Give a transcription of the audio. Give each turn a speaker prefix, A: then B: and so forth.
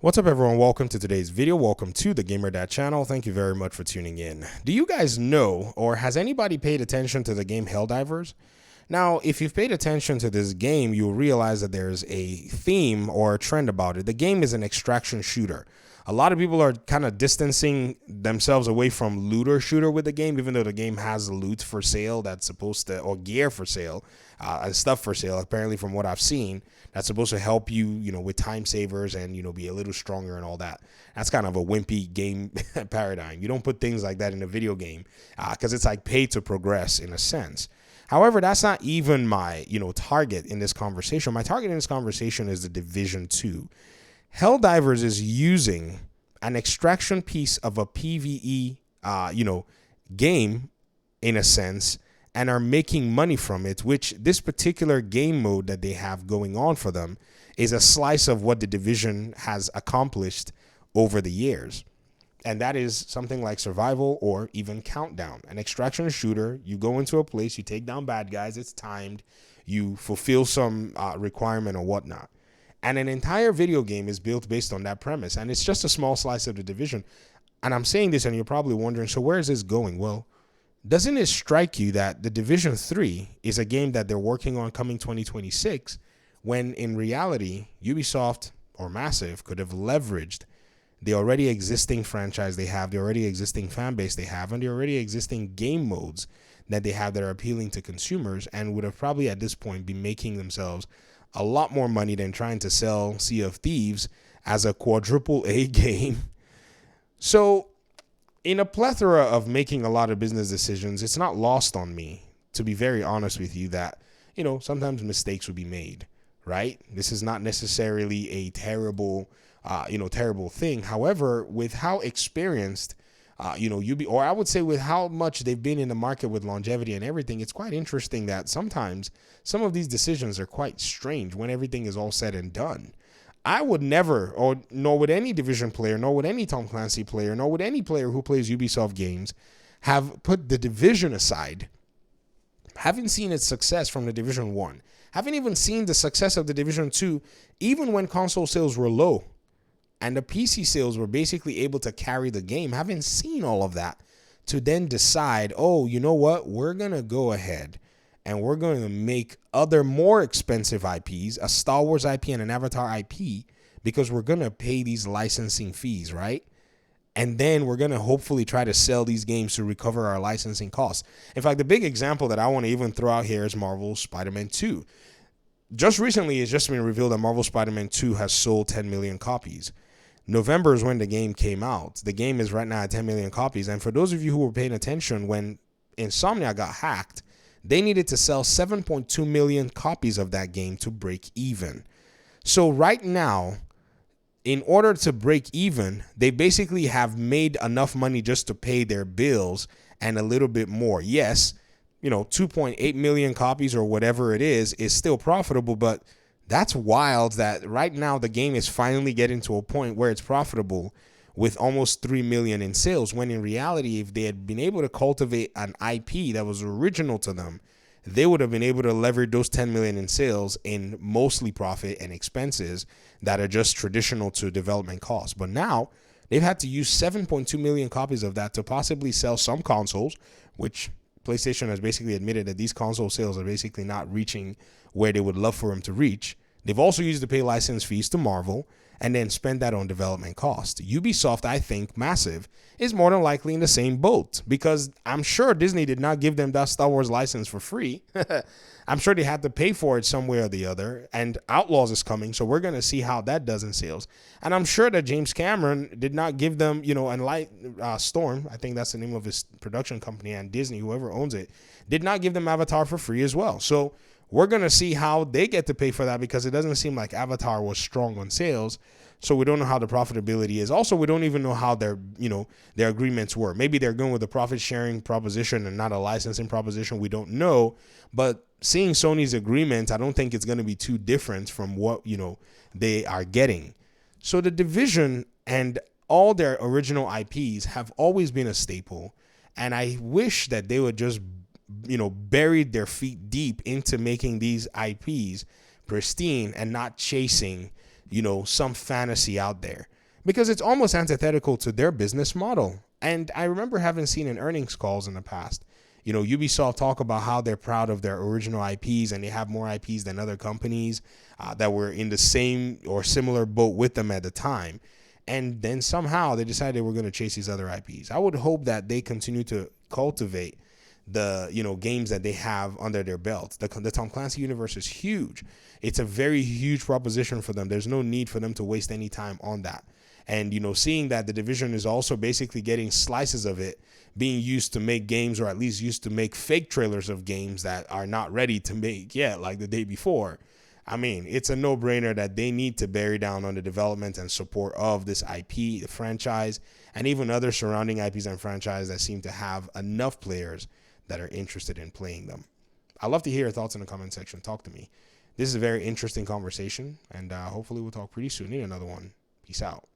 A: What's up, everyone? Welcome to today's video. Welcome to the Gamer Dad channel. Thank you very much for tuning in. Do you guys know, or has anybody paid attention to the game Helldivers? Now, if you've paid attention to this game, you'll realize that there's a theme or a trend about it. The game is an extraction shooter. A lot of people are kind of distancing themselves away from looter shooter with the game, even though the game has loot for sale that's supposed to, or gear for sale, and stuff for sale, apparently from what I've seen, that's supposed to help you, with time savers and, be a little stronger and all that. That's kind of a wimpy game paradigm. You don't put things like that in a video game because it's like pay to progress in a sense. However, that's not even my, target in this conversation. My target in this conversation is the Division 2. Helldivers is using an extraction piece of a PvE, game in a sense, and are making money from it, which this particular game mode that they have going on for them is a slice of what the Division has accomplished over the years. And that is something like survival or even countdown. An extraction shooter, you go into a place, you take down bad guys, it's timed, you fulfill some requirement or whatnot. And an entire video game is built based on that premise. And it's just a small slice of the Division. And I'm saying this and you're probably wondering, so where is this going? Well, doesn't it strike you that the Division 3 is a game that they're working on coming 2026, when in reality, Ubisoft or Massive could have leveraged the already existing franchise they have, the already existing fan base they have, and the already existing game modes that they have that are appealing to consumers, and would have probably at this point be making themselves a lot more money than trying to sell Sea of Thieves as a quadruple A game. So in a plethora of making a lot of business decisions, it's not lost on me, to be very honest with you, that, sometimes mistakes will be made, right? This is not necessarily a terrible thing. However, with how experienced, or I would say with how much they've been in the market with longevity and everything, it's quite interesting that sometimes some of these decisions are quite strange when everything is all said and done. I would never, or nor would any Division player, nor would any Tom Clancy player, nor would any player who plays Ubisoft games have put the Division aside. Haven't seen its success from the Division 1. Haven't even seen the success of the Division 2, even when console sales were low and the PC sales were basically able to carry the game. Haven't seen all of that to then decide, oh, you know what? We're going to go ahead and we're going to make other more expensive IPs, a Star Wars IP and an Avatar IP, because we're going to pay these licensing fees, right? And then we're going to hopefully try to sell these games to recover our licensing costs. In fact, the big example that I want to even throw out here is Marvel's Spider-Man 2. Just recently, it's just been revealed that Marvel Spider-Man 2 has sold 10 million copies. November is when the game came out. The game is right now at 10 million copies. And for those of you who were paying attention, when Insomnia got hacked, they needed to sell 7.2 million copies of that game to break even. So right now, in order to break even, they basically have made enough money just to pay their bills and a little bit more. Yes, 2.8 million copies or whatever it is still profitable, but that's wild that right now the game is finally getting to a point where it's profitable with almost 3 million in sales, when in reality, if they had been able to cultivate an IP that was original to them, they would have been able to leverage those 10 million in sales in mostly profit and expenses that are just traditional to development costs. But now they've had to use 7.2 million copies of that to possibly sell some consoles, which PlayStation has basically admitted that these console sales are basically not reaching where they would love for them to reach. They've also used to pay license fees to Marvel and then spend that on development costs. Ubisoft, I think, Massive, is more than likely in the same boat, because I'm sure Disney did not give them that Star Wars license for free. I'm sure they had to pay for it some way or the other, and Outlaws is coming, so we're going to see how that does in sales. And I'm sure that James Cameron did not give them, and Storm, I think that's the name of his production company, and Disney, whoever owns it, did not give them Avatar for free as well. So we're going to see how they get to pay for that, because it doesn't seem like Avatar was strong on sales. So we don't know how the profitability is. Also, we don't even know how their agreements were. Maybe they're going with a profit sharing proposition and not a licensing proposition. We don't know. But seeing Sony's agreement, I don't think it's going to be too different from what, they are getting. So the Division and all their original IPs have always been a staple. And I wish that they would just buried their feet deep into making these IPs pristine and not chasing some fantasy out there, because it's almost antithetical to their business model. And I remember having seen in earnings calls in the past, Ubisoft talk about how they're proud of their original IPs and they have more IPs than other companies that were in the same or similar boat with them at the time. And then somehow they decided they were going to chase these other IPs. I would hope that they continue to cultivate the games that they have under their belt. The Tom Clancy universe is huge. It's a very huge proposition for them. There's no need for them to waste any time on that. And seeing that the Division is also basically getting slices of it being used to make games, or at least used to make fake trailers of games that are not ready to make yet, like the day before. I mean, it's a no-brainer that they need to bear down on the development and support of this IP, the franchise, and even other surrounding IPs and franchises that seem to have enough players that are interested in playing them. I'd love to hear your thoughts in the comment section. Talk to me. This is a very interesting conversation, and hopefully we'll talk pretty soon. Need another one. Peace out.